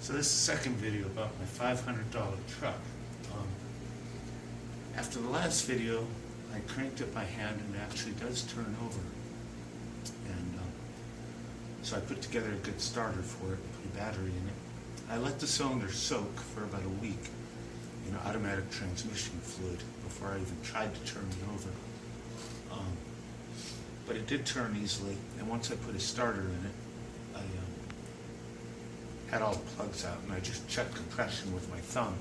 So this is the second video about my $500 truck. After the last video, I cranked it by hand and it actually does turn over. And so I put together a good starter for it and put a battery in it. I let the cylinder soak for about a week in automatic transmission fluid before I even tried to turn it over. But it did turn easily, and once I put a starter in it, I had all the plugs out, and I just checked compression with my thumb,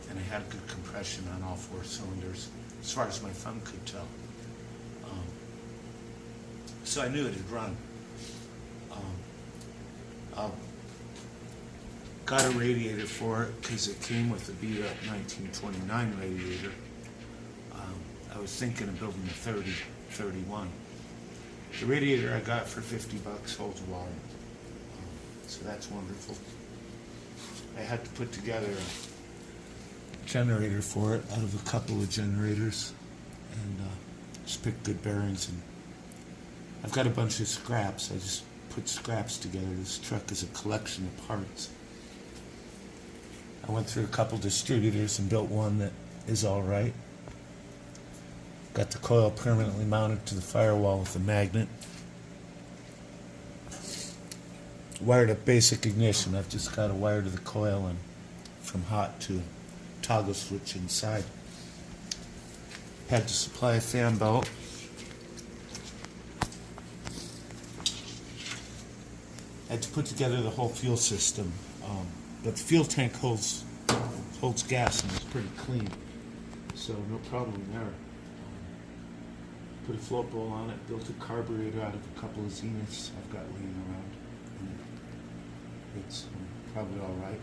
and I had good compression on all 4 cylinders, as far as my thumb could tell. So I knew it had run. Got a radiator for it because it came with a beat-up 1929 radiator. I was thinking of building a 30-31. The radiator I got for $50 holds water, so that's wonderful. I had to put together a generator for it out of a couple of generators, and just pick good bearings. And I've got a bunch of scraps. I just put scraps together. This truck is a collection of parts. I went through a couple distributors and built one that is all right. Got the coil permanently mounted to the firewall with a magnet. Wired up basic ignition. I've just got a wire to the coil and from hot to toggle switch inside. Had to supply a fan belt. Had to put together the whole fuel system. But the fuel tank holds gas and it's pretty clean, so no problem there. Put a float bowl on it, built a carburetor out of a couple of Zeniths I've got laying around. And it's probably all right.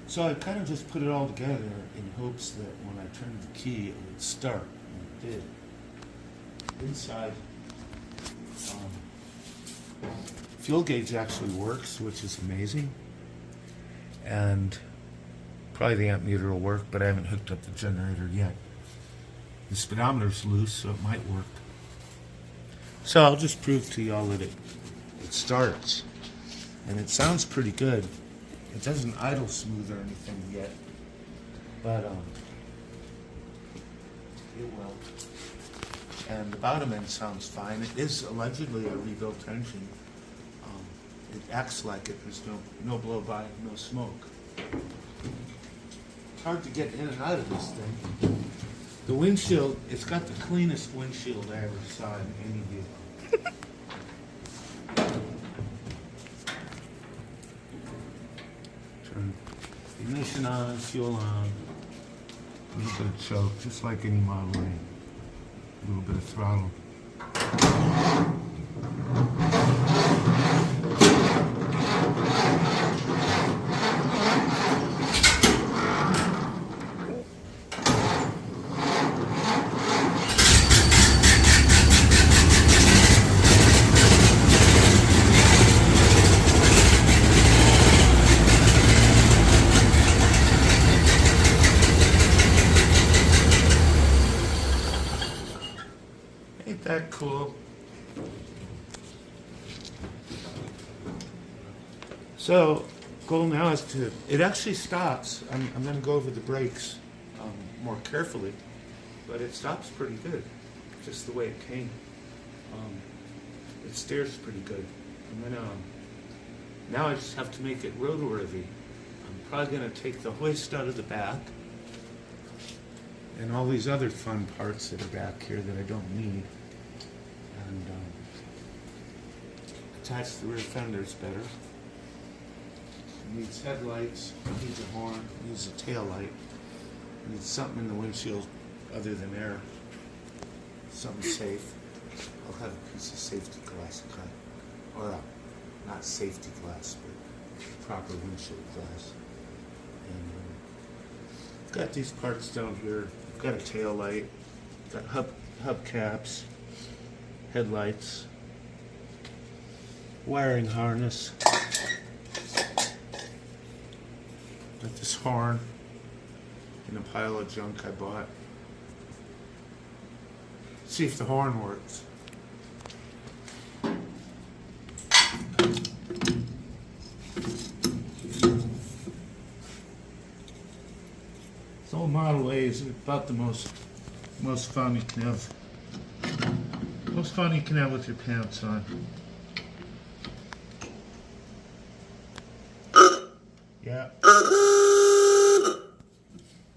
So I kind of just put it all together in hopes that when I turned the key it would start, and it did. Inside, fuel gauge actually works, which is amazing, and probably the amp meter will work, but I haven't hooked up the generator yet. The speedometer's loose, so it might work. So I'll just prove to y'all that it starts, and it sounds pretty good. It doesn't idle smooth or anything yet, but it will. And the bottom end sounds fine. It is allegedly a rebuilt engine. It acts like it. There's no blow-by, no smoke. It's hard to get in and out of this thing. The windshield, it's got the cleanest windshield I ever saw in any vehicle. Turn ignition on, fuel on. A little bit of choke, just like any Model A. A little bit of throttle. Ain't that cool? So, goal now is to, it actually stops. I'm going to go over the brakes more carefully, but it stops pretty good, just the way it came. It steers pretty good. And then now I just have to make it roadworthy. I'm probably going to take the hoist out of the back and all these other fun parts that are back here that I don't need, and attach the rear fenders better. It needs headlights, it needs a horn, it needs a tail light, it needs something in the windshield other than air, something safe. I'll have a piece of safety glass cut, or not safety glass, but proper windshield glass. And I've got these parts down here. I've got a tail light, got hubcaps, headlights, wiring harness, got this horn in a pile of junk I bought. See if the horn works. So Model A is about the most fun you can have. Most fun you can have with your pants on. Yeah.